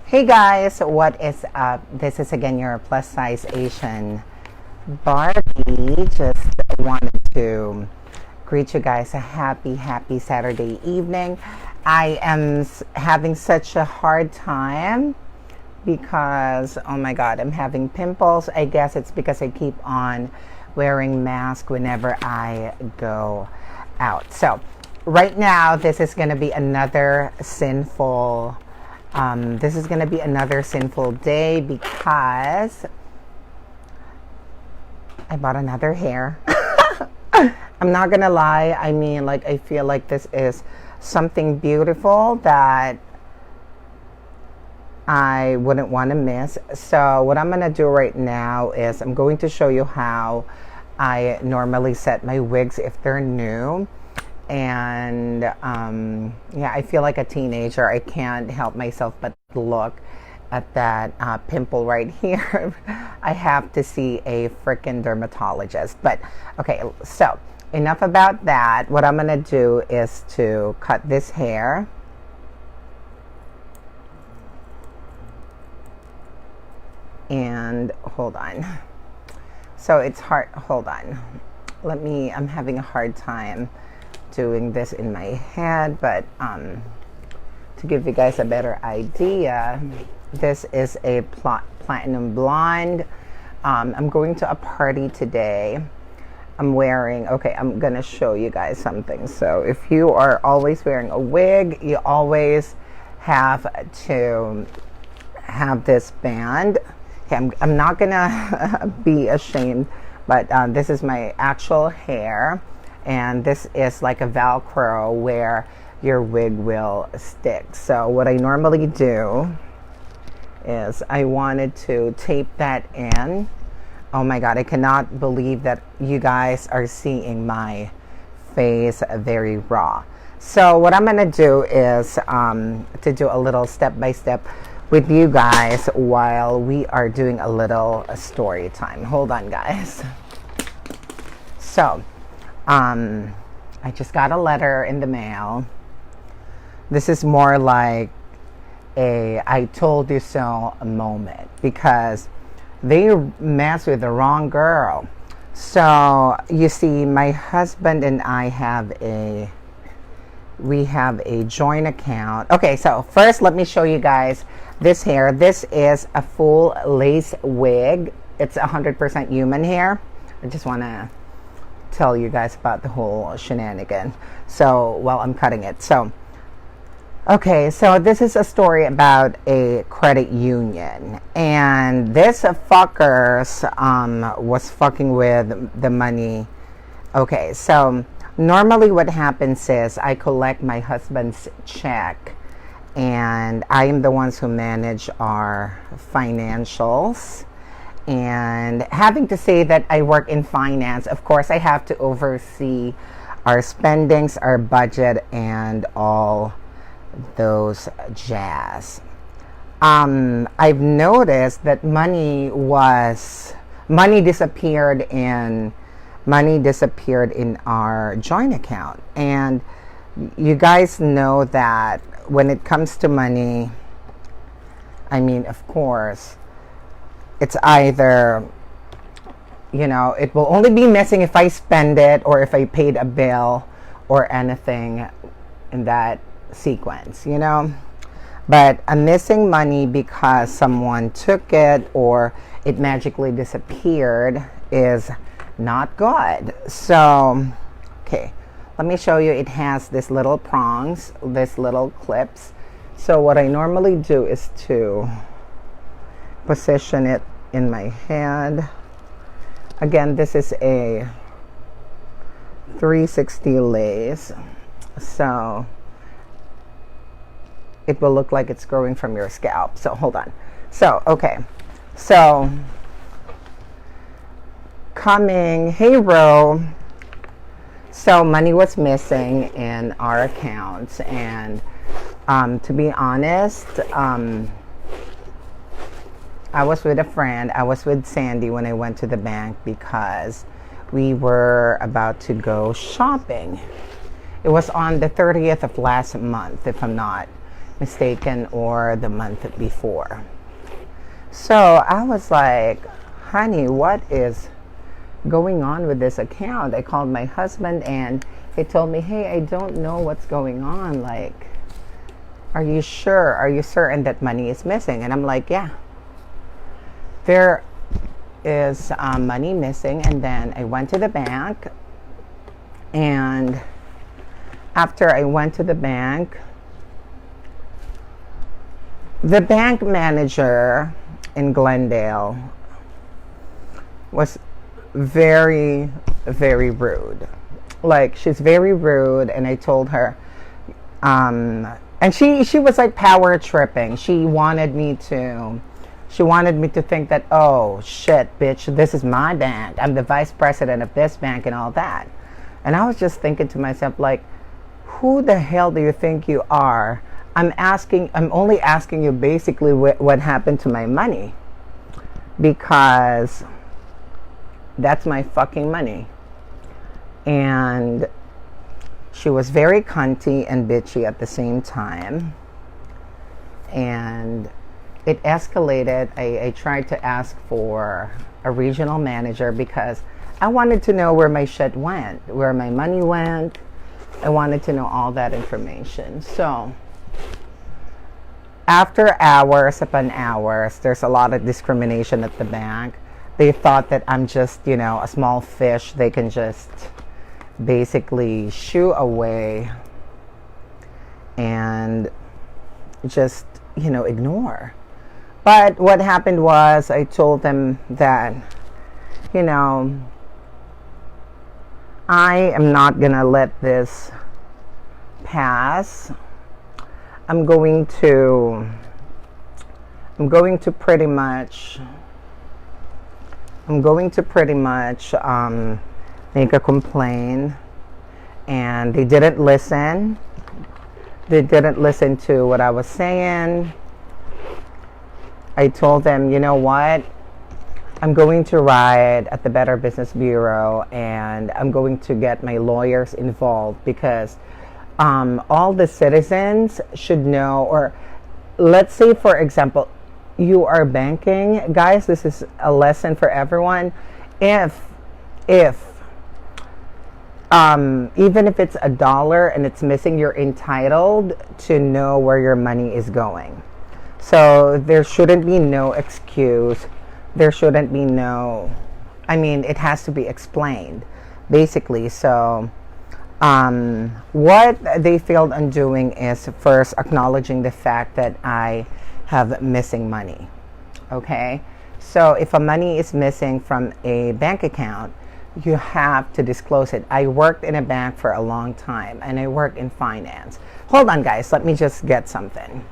Hey guys, what is up? This is again your plus size Asian Barbie. Just wanted to greet you guys a happy Saturday evening. I am having such a hard time because, oh my god, I'm having pimples. I guess it's because I keep on wearing mask whenever I go out. So right now, this is going to be another sinful day because I bought another hair. I'm not gonna lie. I mean, like, I feel like this is something beautiful that I wouldn't want to miss. So what I'm gonna do right now is I'm going to show you how I normally set my wigs if they're new. And yeah, I feel like a teenager. I can't help myself but look at that pimple right here. I have to see a freaking dermatologist. But okay, so enough about that. What I'm gonna do is to cut this hair. And hold on. So it's hard. Hold on. I'm having a hard time doing this in my head, but to give you guys a better idea, this is a platinum blonde. I'm going to a party today. I'm gonna show you guys something. So if you are always wearing a wig, you always have to have this band. Okay, I'm not gonna be ashamed, but this is my actual hair. And this is like a Velcro where your wig will stick. So what I normally do is I wanted to tape that in. Oh my god, I cannot believe that you guys are seeing my face very raw. So what I'm gonna do is to do a little step-by-step with you guys while we are doing a little story time. Hold on, guys. So I just got a letter in the mail. This is more like a I told you so moment because they messed with the wrong girl. So you see, my husband and I have a joint account. Okay, so first let me show you guys this hair. This is a full lace wig. It's 100% human hair. I just want to tell you guys about the whole shenanigan. So while I'm cutting it, so okay, so this is a story about a credit union, and this fuckers was fucking with the money. Okay, so normally what happens is I collect my husband's check, and I am the ones who manage our financials. And having to say that I work in finance, of course, I have to oversee our spendings, our budget, and all those jazz. I've noticed that money disappeared in our joint account. And you guys know that when it comes to money, I mean, of course, it's either, it will only be missing if I spend it or if I paid a bill or anything in that sequence, But I'm missing money because someone took it or it magically disappeared is not good. So, okay, let me show you. It has this little prongs, this little clips. So what I normally do is to position it in my hand. Again, this is a 360 lace, so it will look like it's growing from your scalp. So hold on. So okay, so hey Ro. So money was missing in our accounts, and to be honest, I was with a friend. I was with Sandy when I went to the bank because we were about to go shopping. It was on the 30th of last month, if I'm not mistaken, or the month before. So I was like, honey, what is going on with this account? I called my husband and he told me, hey, I don't know what's going on. Like, are you sure? Are you certain that money is missing? And I'm like, yeah, there is money missing. And then I went to the bank, and after I went to the bank manager in Glendale was very, very rude. Like, she's very rude, and I told her, and she was like power tripping. She wanted me to think that, oh shit, bitch, this is my bank. I'm the vice president of this bank and all that. And I was just thinking to myself, like, who the hell do you think you are? I'm only asking you basically what happened to my money, because that's my fucking money. And she was very cunty and bitchy at the same time. And it escalated. I tried to ask for a regional manager because I wanted to know where my shit went, where my money went. I wanted to know all that information. So after hours upon hours, there's a lot of discrimination at the bank. They thought that I'm just, a small fish they can just basically shoo away and just, ignore. But what happened was, I told them that, I am not gonna let this pass. I'm going to pretty much make a complaint. And they didn't listen. They didn't listen to what I was saying. I told them, you know what? I'm going to write at the Better Business Bureau, and I'm going to get my lawyers involved, because all the citizens should know. Or let's say, for example, you are banking. Guys, this is a lesson for everyone. Even if it's $1 and it's missing, you're entitled to know where your money is going. So there shouldn't be no excuse. There shouldn't be it has to be explained, basically. So what they failed on doing is first acknowledging the fact that I have missing money. Okay? So if a money is missing from a bank account, you have to disclose it. I worked in a bank for a long time, and I work in finance. Hold on, guys. Let me just get something.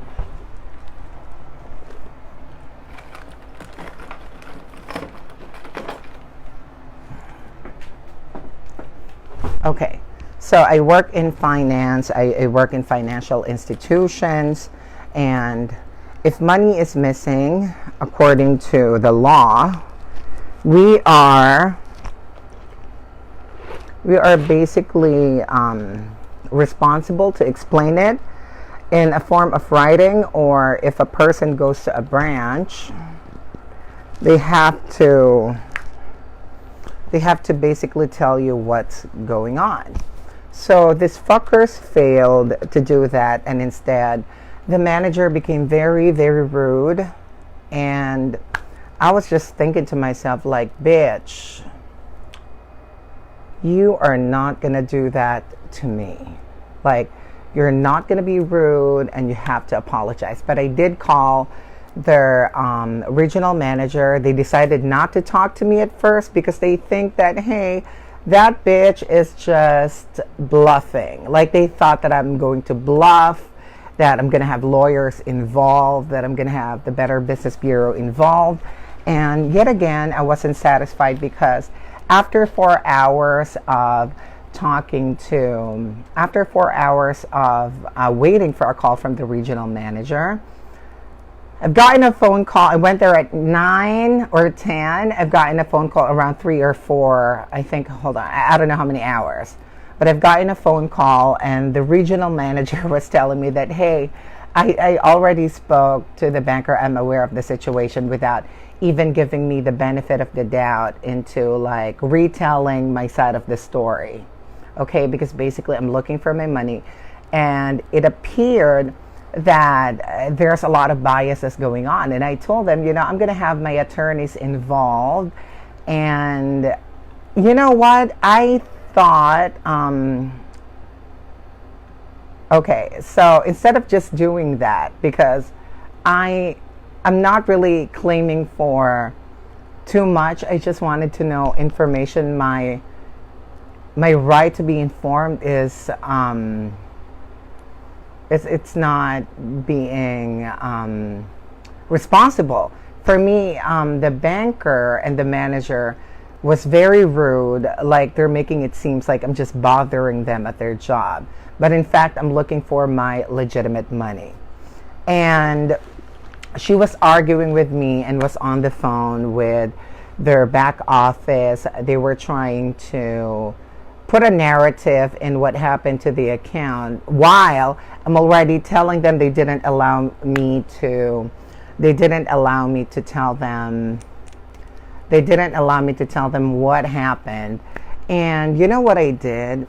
Okay, so I work in finance. I work in financial institutions, and if money is missing, according to the law, we are basically responsible to explain it in a form of writing, or if a person goes to a branch, they have to basically tell you what's going on. So these fuckers failed to do that, and instead the manager became very, very rude. And I was just thinking to myself, like, bitch, you are not gonna do that to me. Like, you're not gonna be rude, and you have to apologize. But I did call their regional manager. They decided not to talk to me at first because they think that, hey, that bitch is just bluffing. Like, they thought that I'm going to bluff, that I'm going to have lawyers involved, that I'm going to have the Better Business Bureau involved. And yet again, I wasn't satisfied, because after 4 hours of waiting for a call from the regional manager, I've gotten a phone call. I went there at 9 or 10. I've gotten a phone call around 3 or 4, I think. Hold on. I don't know how many hours. But I've gotten a phone call, and the regional manager was telling me that, hey, I already spoke to the banker. I'm aware of the situation without even giving me the benefit of the doubt into like retelling my side of the story. Okay, because basically I'm looking for my money, and it appeared that there's a lot of biases going on. And I told them, I'm going to have my attorneys involved. And you know what? I thought, okay, so instead of just doing that, because I'm not really claiming for too much. I just wanted to know information. My right to be informed is it's not being responsible. For me, the banker and the manager was very rude. Like they're making it seem like I'm just bothering them at their job. But in fact, I'm looking for my legitimate money. And she was arguing with me and was on the phone with their back office. They were trying to put a narrative in what happened to the account while I'm already telling them they didn't allow me to tell them what happened. And you know what I did?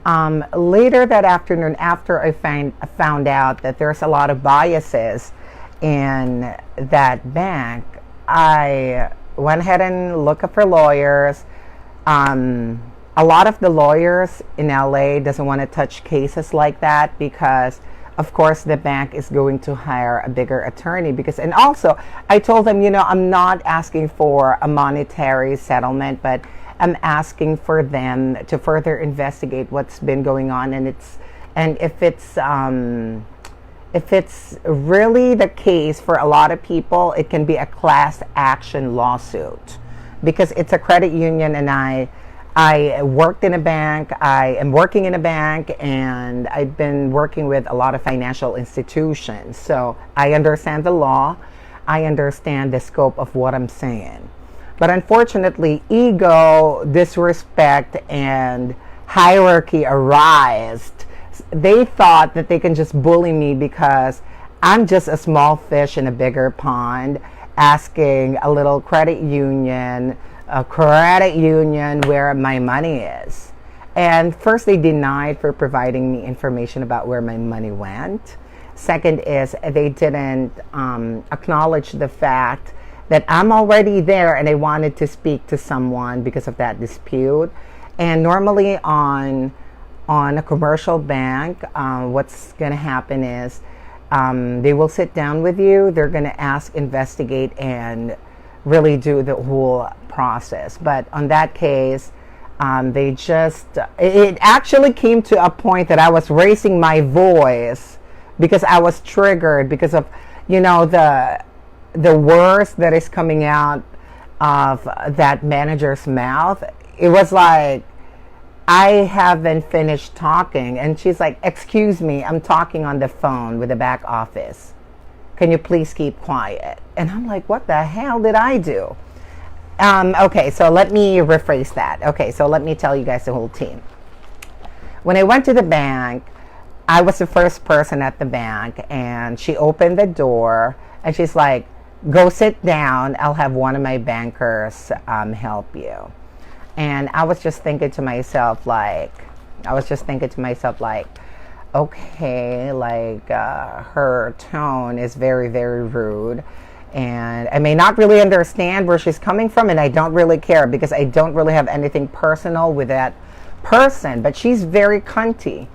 Later that afternoon, after I found out that there's a lot of biases in that bank, I went ahead and looked up for lawyers. A lot of the lawyers in LA doesn't want to touch cases like that because, of course, the bank is going to hire a bigger attorney. And also, I told them, I'm not asking for a monetary settlement, but I'm asking for them to further investigate what's been going on, and if it's really the case for a lot of people, it can be a class action lawsuit because it's a credit union, and I worked in a bank. I am working in a bank, and I've been working with a lot of financial institutions. So I understand the law. I understand the scope of what I'm saying. But unfortunately, ego, disrespect, and hierarchy arised. They thought that they can just bully me because I'm just a small fish in a bigger pond, asking a little credit union where my money is. And first, they denied for providing me information about where my money went. Second is they didn't acknowledge the fact that I'm already there and I wanted to speak to someone because of that dispute. And normally on a commercial bank, what's going to happen is they will sit down with you. They're going to ask, investigate, and really do the whole process. But on that case, it actually came to a point that I was raising my voice because I was triggered because of, the words that is coming out of that manager's mouth. It was like, I haven't finished talking. And she's like, excuse me, I'm talking on the phone with the back office. Can you please keep quiet? And I'm like, what the hell did I do? Okay, so let me rephrase that. Okay, so let me tell you guys the whole team. When I went to the bank, I was the first person at the bank, and she opened the door, and she's like, go sit down. I'll have one of my bankers help you. And I was just thinking to myself, like, okay, like her tone is very, very rude. And I may not really understand where she's coming from, and I don't really care because I don't really have anything personal with that person. But she's very cunty.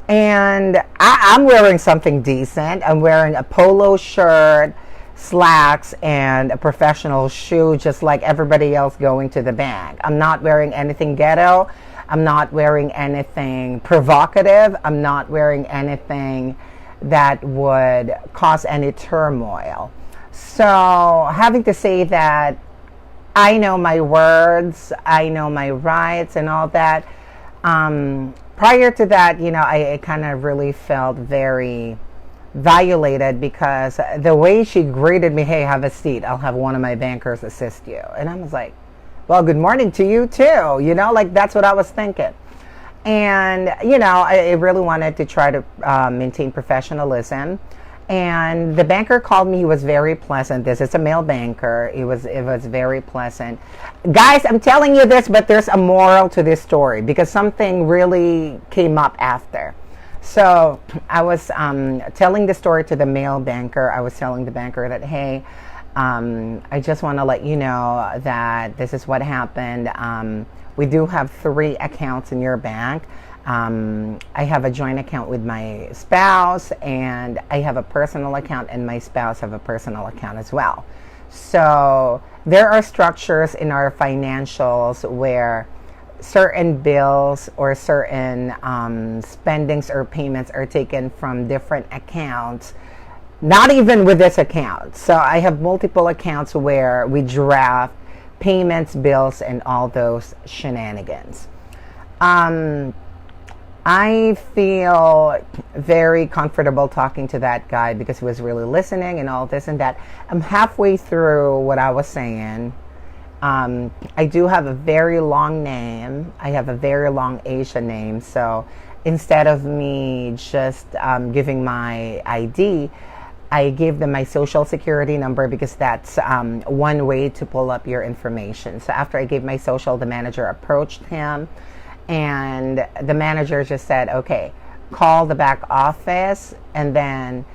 And I'm wearing something decent. I'm wearing a polo shirt, slacks, and a professional shoe, just like everybody else going to the bank. I'm not wearing anything ghetto. I'm not wearing anything provocative. I'm not wearing anything that would cause any turmoil. So having to say that, I know my words, I know my rights and all that. Prior to that, I kind of really felt very violated because the way she greeted me, hey, have a seat, I'll have one of my bankers assist you. And I was like, well, good morning to you too. Like that's what I was thinking. And, I really wanted to try to maintain professionalism. And the banker called me. He was very pleasant. This is a male banker. It was very pleasant. Guys, I'm telling you this, but there's a moral to this story because something really came up after. So I was telling the story to the male banker. I was telling the banker that, hey, I just want to let you know that this is what happened. We do have 3 accounts in your bank. I have a joint account with my spouse, and I have a personal account, and my spouse have a personal account as well. So there are structures in our financials where certain bills or certain spendings or payments are taken from different accounts, not even with this account. So I have multiple accounts where we draft payments, bills, and all those shenanigans. I feel very comfortable talking to that guy because he was really listening and all this and that. I'm halfway through what I was saying. I do have a very long name. I have a very long Asian name. So instead of me just giving my ID, I gave them my social security number because that's one way to pull up your information. So after I gave my social, the manager approached him. And the manager just said, okay, call the back office. And then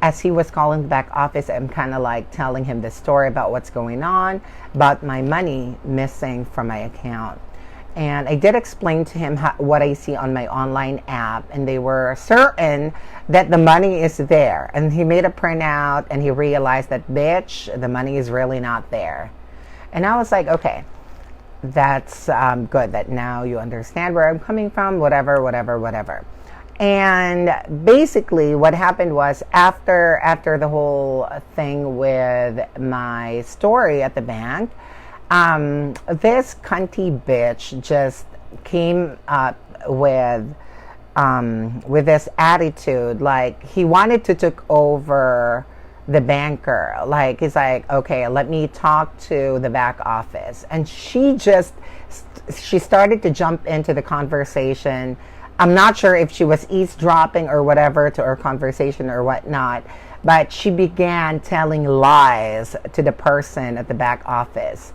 as he was calling the back office, I'm kind of like telling him the story about what's going on, about my money missing from my account. And I did explain to him what I see on my online app. And they were certain that the money is there. And he made a printout and he realized that, bitch, the money is really not there. And I was like, okay. That's good that now you understand where I'm coming from, whatever. And basically what happened was after the whole thing with my story at the bank, this cunty bitch just came up with this attitude, like he wanted to take over the banker. Like he's like, okay, let me talk to the back office. And she started to jump into the conversation. I'm not sure if she was eavesdropping or whatever to our conversation or whatnot, but she began telling lies to the person at the back office.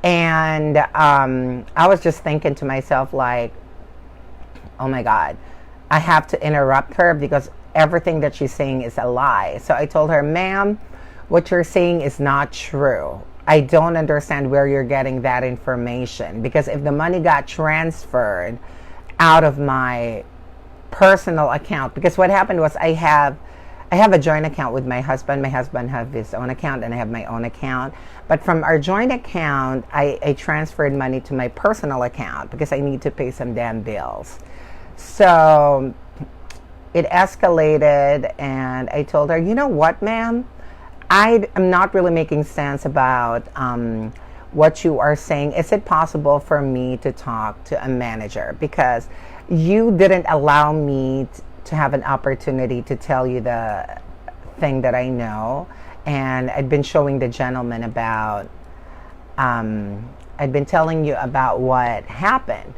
And I was just thinking to myself, like, oh my God, I have to interrupt her because everything that she's saying is a lie. So I told her, ma'am, what you're saying is not true. I don't understand where you're getting that information, because if the money got transferred out of my personal account, because what happened was I have a joint account with my husband. My husband has his own account and I have my own account. But from our joint account, I transferred money to my personal account because I need to pay some damn bills. So it escalated, and I told her, you know what, ma'am? I am not really making sense about what you are saying. Is it possible for me to talk to a manager? Because you didn't allow me to have an opportunity to tell you the thing that I know. And I'd been showing the gentleman about, I'd been telling you about what happened.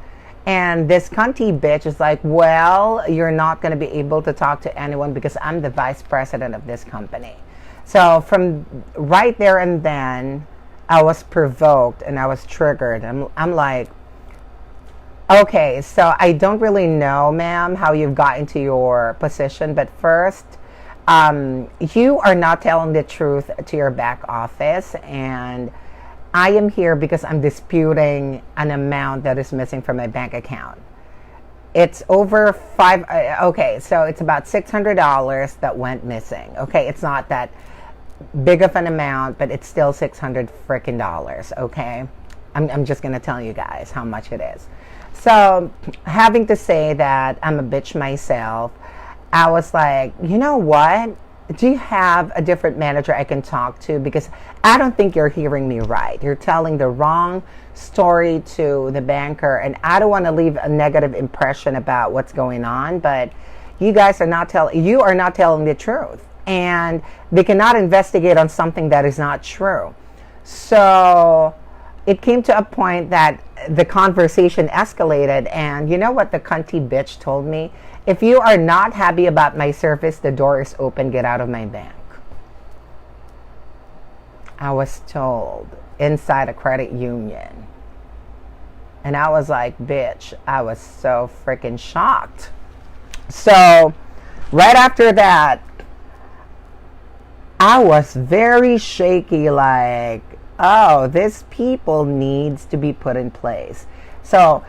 And this cunty bitch is like, well, you're not going to be able to talk to anyone because I'm the vice president of this company. So from right there and then, I was provoked and I was triggered. I'm like, okay, so I don't really know, ma'am, how you've gotten to your position. But first, you are not telling the truth to your back office. And I am here because I'm disputing an amount that is missing from my bank account. It's over okay, so it's about $600 that went missing. Okay, it's not that big of an amount, but it's still $600 freaking dollars. Okay, I'm just gonna tell you guys how much it is. So having to say that I'm a bitch myself, I was like, you know what? Do you have a different manager I can talk to? Because I don't think you're hearing me right. You're telling the wrong story to the banker, and I don't want to leave a negative impression about what's going on, but you guys are not telling the truth, and they cannot investigate on something that is not true. So it came to a point that the conversation escalated, and you know what the cunty bitch told me? If you are not happy about my service, the door is open, get out of my bank. I was told inside a credit union. And I was like, bitch, I was so freaking shocked. So right after that, I was very shaky, like, oh, this people needs to be put in place. So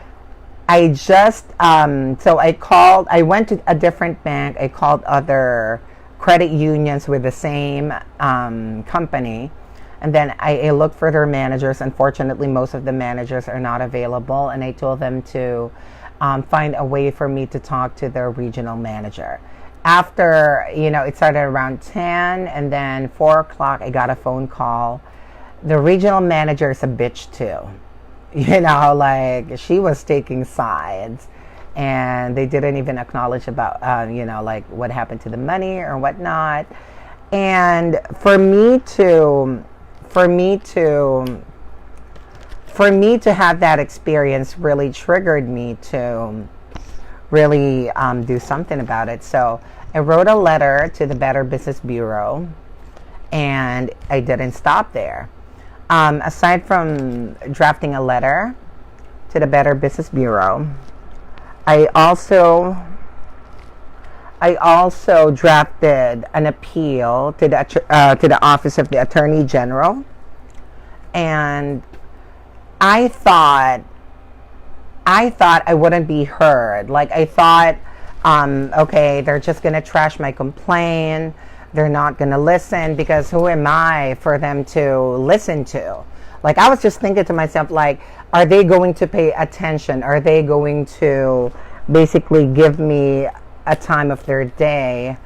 I just, I went to a different bank. I called other credit unions with the same company. And then I looked for their managers. Unfortunately, most of the managers are not available. And I told them to find a way for me to talk to their regional manager. After, it started around 10, and then 4 o'clock, I got a phone call. The regional manager is a bitch too. Like, she was taking sides. And they didn't even acknowledge about, like what happened to the money or whatnot. And for me to have that experience really triggered me to really do something about it. So I wrote a letter to the Better Business Bureau, and I didn't stop there. Aside from drafting a letter to the Better Business Bureau, I also drafted an appeal to the Office of the Attorney General, and I thought I wouldn't be heard. Like, I thought, okay, they're just gonna trash my complaint. They're not gonna listen, because who am I for them to listen to? Like, I was just thinking to myself, like, are they going to pay attention? Are they going to basically give me a time of their day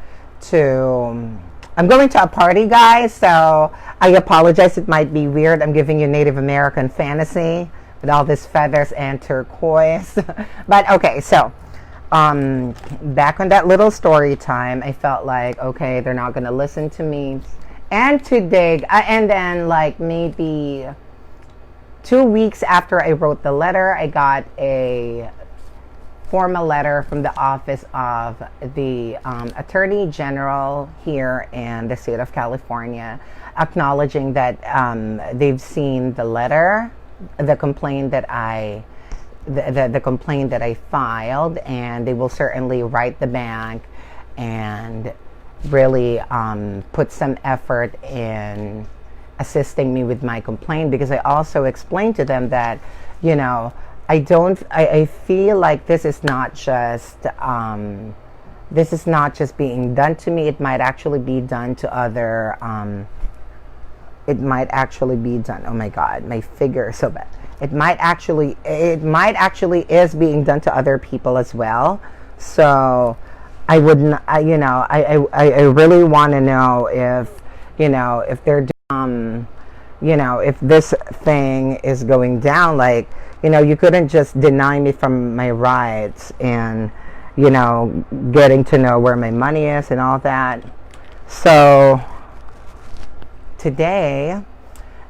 to... I'm going to a party, guys, so I apologize. It might be weird. I'm giving you Native American fantasy with all these feathers and turquoise. But okay, so back on that little story time, I felt like, okay, they're not going to listen to me. And then like maybe 2 weeks after I wrote the letter, I got a formal letter from the Office of the Attorney General here in the state of California, acknowledging that they've seen the letter, the complaint that I filed, and they will certainly write the bank and really put some effort in assisting me with my complaint, because I also explained to them that, I feel like this is not just being done to me. It might actually be done to other, oh my God, my figure is so bad. It might actually is being done to other people as well. So I wouldn't, I really want to know if they're, if this thing is going down, like, you couldn't just deny me from my rights and, getting to know where my money is and all that. So today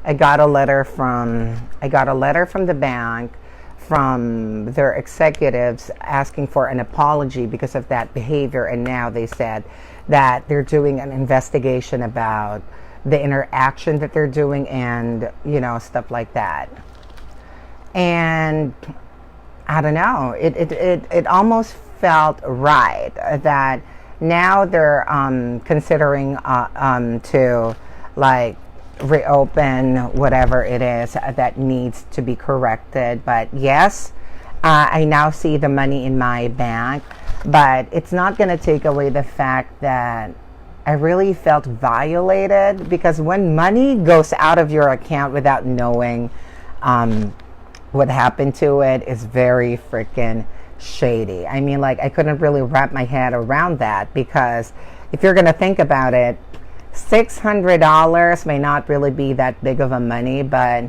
I got a letter from the bank, from their executives, asking for an apology because of that behavior. And now they said that they're doing an investigation about the interaction that they're doing and, stuff like that. And I don't know, it almost felt right that now they're considering to like reopen whatever it is that needs to be corrected. But yes, I now see the money in my bank, but it's not going to take away the fact that I really felt violated, because when money goes out of your account without knowing what happened to it is very freaking shady. I mean, like, I couldn't really wrap my head around that, because if you're going to think about it, $600 may not really be that big of a money, but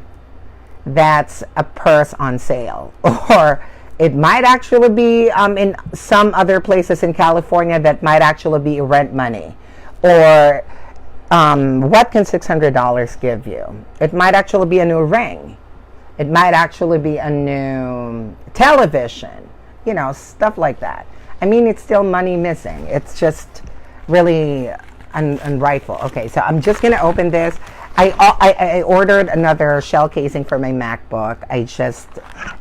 that's a purse on sale. Or it might actually be in some other places in California that might actually be rent money. Or what can $600 give you? It might actually be a new ring. It might actually be a new television, stuff like that. I mean, it's still money missing. It's just really unrightful. Okay, so I'm just going to open this. I ordered another shell casing for my MacBook. I just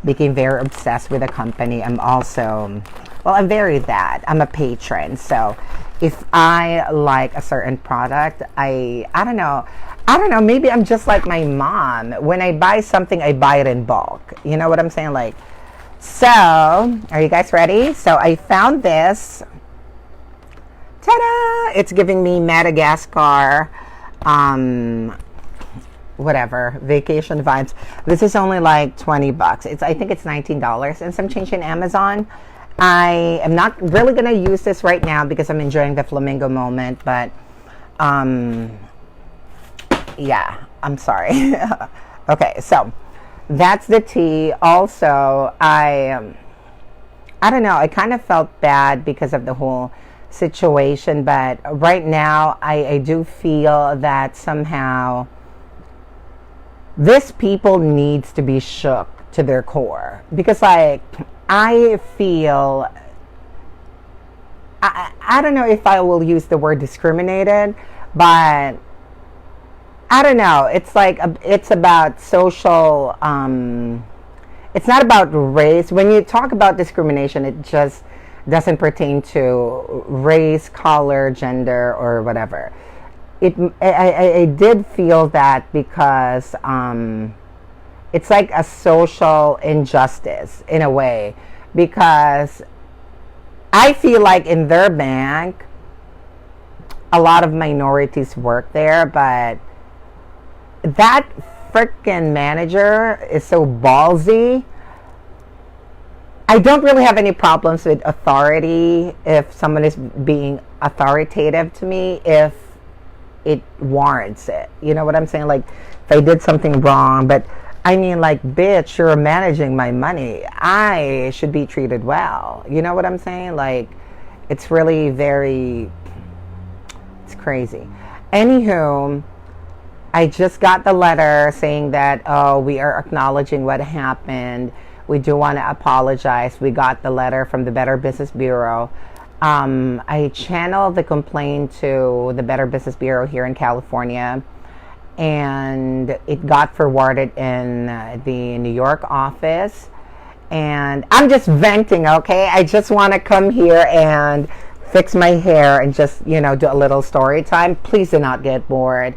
became very obsessed with the company. I'm also, I'm very that. I'm a patron. So if I like a certain product, I don't know. Maybe I'm just like my mom. When I buy something, I buy it in bulk. You know what I'm saying? Like, so, are you guys ready? So I found this. Ta-da! It's giving me Madagascar, whatever, vacation vibes. This is only like $20. I think it's $19 and some change in Amazon. I am not really going to use this right now because I'm enjoying the flamingo moment, but, yeah, I'm sorry. Okay, so that's the tea. Also, I don't know, I kind of felt bad because of the whole situation, but right now I do feel that somehow this people needs to be shook to their core, because like I feel I don't know if I will use the word discriminated, but I don't know, it's like it's about social it's not about race. When you talk about discrimination, it just doesn't pertain to race, color, gender, or whatever. I did feel that because it's like a social injustice in a way, because I feel like in their bank, a lot of minorities work there, but that freaking manager is so ballsy. I don't really have any problems with authority if someone is being authoritative to me, if it warrants it. You know what I'm saying? Like, if I did something wrong, but I mean, like, bitch, you're managing my money. I should be treated well. You know what I'm saying? Like, it's really it's crazy. Anywho, I just got the letter saying that, oh, we are acknowledging what happened. We do want to apologize. We got the letter from the Better Business Bureau. I channeled the complaint to the Better Business Bureau here in California, and it got forwarded in the New York office. And I'm just venting, okay? I just want to come here and fix my hair and just, do a little story time. Please do not get bored.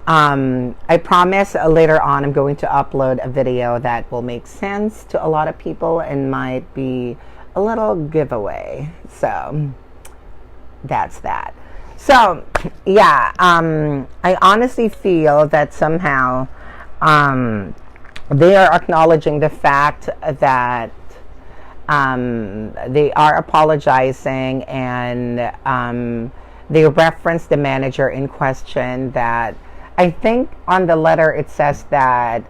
I promise later on I'm going to upload a video that will make sense to a lot of people and might be a little giveaway. So that's that. So yeah, I honestly feel that somehow they are acknowledging the fact that they are apologizing, and they reference the manager in question. That I think on the letter it says that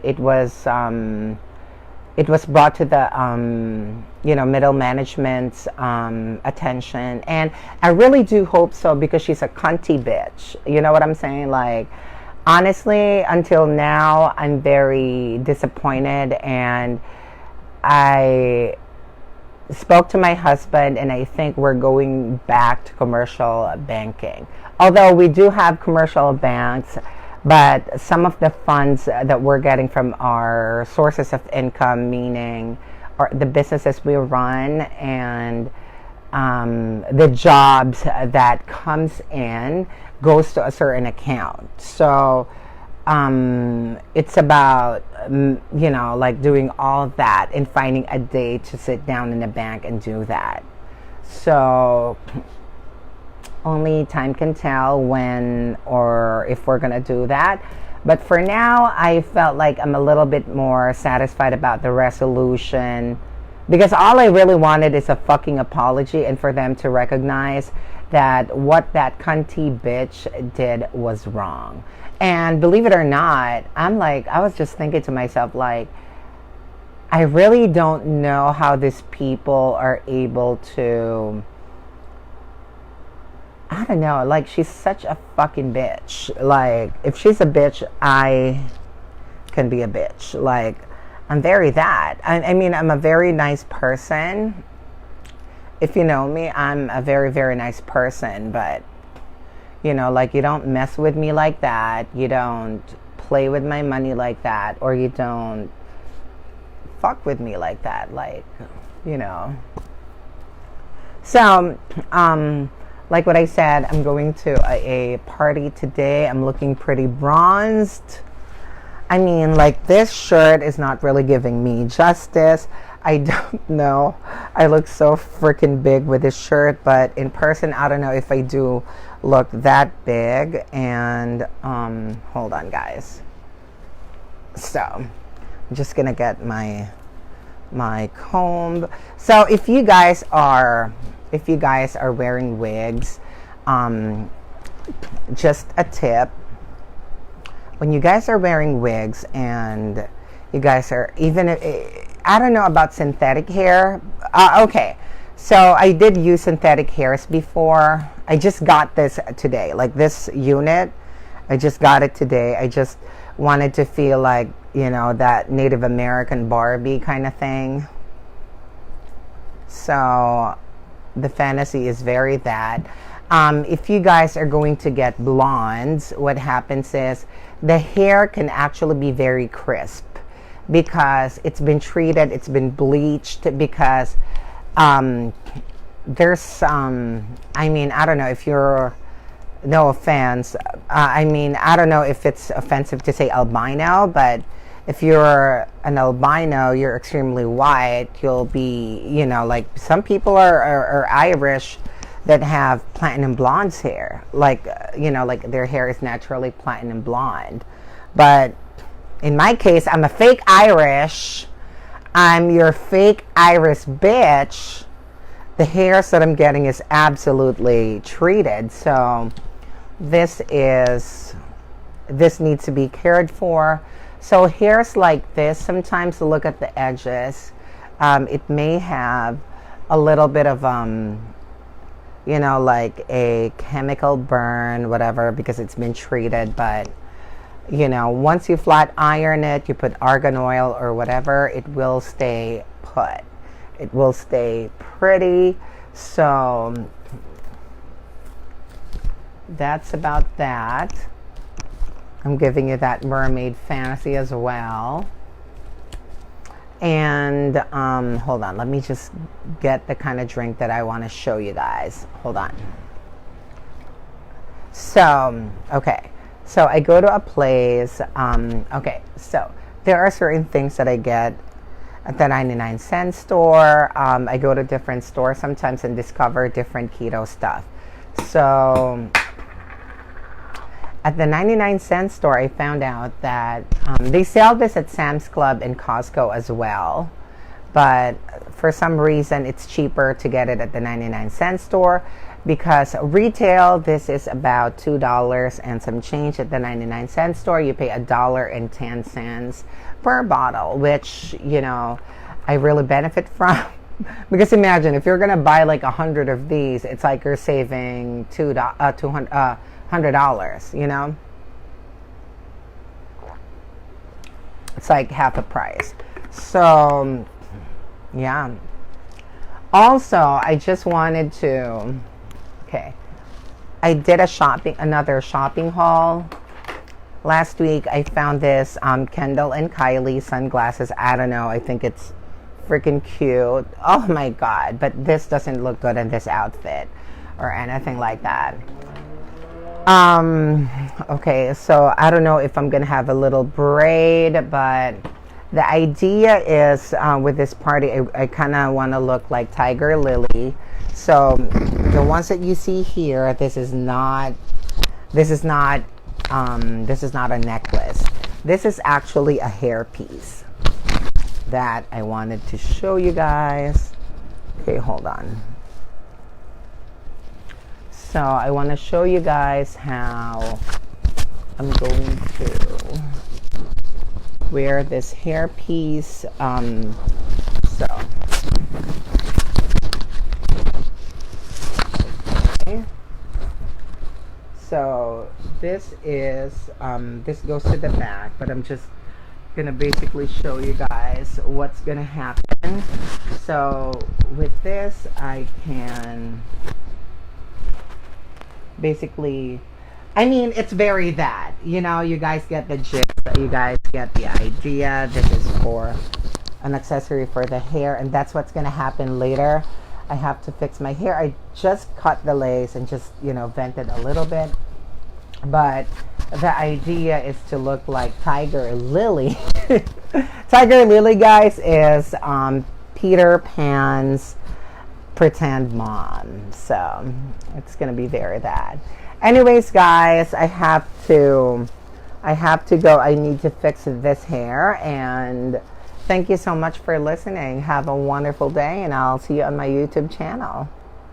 it was brought to the middle management's attention, and I really do hope so, because she's a cunty bitch. You know what I'm saying? Like, honestly, until now, I'm very disappointed, and I spoke to my husband, and I think we're going back to commercial banking. Although we do have commercial banks, but some of the funds that we're getting from our sources of income, meaning the businesses we run and the jobs that comes in, goes to a certain account. So it's about, like doing all of that and finding a day to sit down in the bank and do that. So only time can tell when or if we're going to do that. But for now, I felt like I'm a little bit more satisfied about the resolution, because all I really wanted is a fucking apology, and for them to recognize that what that cunty bitch did was wrong. And believe it or not, I was just thinking to myself, like, I really don't know how these people are able to, I don't know, like, she's such a fucking bitch. Like, if she's a bitch, I can be a bitch. Like, I'm very that. I mean, I'm a very nice person. If you know me, I'm a very, very nice person. But, you know, like, you don't mess with me like that. You don't play with my money like that. Or you don't fuck with me like that. Like, you know. So, like what I said, I'm going to a party today. I'm looking pretty bronzed. I mean, like, this shirt is not really giving me justice. I don't know. I look so freaking big with this shirt, but in person, I don't know if I do look that big. And, hold on, guys. So, I'm just gonna get my comb. So, if you guys are wearing wigs, just a tip. When you guys are wearing wigs and you guys are, even I don't know about synthetic hair. Okay, so I did use synthetic hairs before. I just got this today, like this unit. I just got it today. I just wanted to feel like, you know, that Native American Barbie kind of thing. So the fantasy is very that. If you guys are going to get blondes, what happens is the hair can actually be very crisp because it's been treated, it's been bleached, because there's I mean, I don't know if you're, no offense, I mean, I don't know if it's offensive to say albino, but if you're an albino, you're extremely white, you'll be, you know, like some people are Irish that have platinum blonde hair, like, you know, like their hair is naturally platinum blonde. But in my case, I'm a fake Irish. I'm your fake Irish bitch. The hairs that I'm getting is absolutely treated. So this needs to be cared for. So hairs like this, sometimes look at the edges. It may have a little bit of, you know, like a chemical burn, whatever, because it's been treated. But, you know, once you flat iron it, you put argan oil or whatever, it will stay put. It will stay pretty. So that's about that. I'm giving you that mermaid fantasy as well. And hold on, let me just get the kind of drink that I want to show you guys. Hold on. So, okay. So I go to a place. Okay, so there are certain things that I get at the 99-cent store. I go to different stores sometimes and discover different keto stuff. So at the 99-cent store, I found out that they sell this at Sam's Club and Costco as well. But for some reason, it's cheaper to get it at the 99-cent store, because retail, this is about $2 and some change. At the 99-cent store, you pay $1.10 per bottle, which, you know, I really benefit from. Because imagine, if you're going to buy like 100 of these, it's like you're saving $100, you know? It's like half the price. So, yeah. Also, I just wanted to, okay, I did another shopping haul. Last week, I found this Kendall and Kylie sunglasses. I don't know, I think it's freaking cute. Oh my God, but this doesn't look good in this outfit or anything like that. Okay, so I don't know if I'm gonna have a little braid, but the idea is with this party, I kind of want to look like Tiger Lily. So the ones that you see here, this is not a necklace. This is actually a hairpiece that I wanted to show you guys. Okay, hold on. So I want to show you guys how I'm going to wear this hairpiece. Okay. So this is this goes to the back, but I'm just gonna basically show you guys what's gonna happen. So with this, I can basically, I mean, it's very that, you know, you guys get the gist, you guys get the idea. This is for an accessory for the hair, and that's what's gonna happen later. I have to fix my hair. I just cut the lace and just, you know, vented a little bit, but the idea is to look like Tiger Lily. Tiger Lily, guys, is Peter Pan's pretend mom. So it's gonna be very that. Anyways, guys, I have to go. I need to fix this hair, and thank you so much for listening. Have a wonderful day, and I'll see you on my YouTube channel.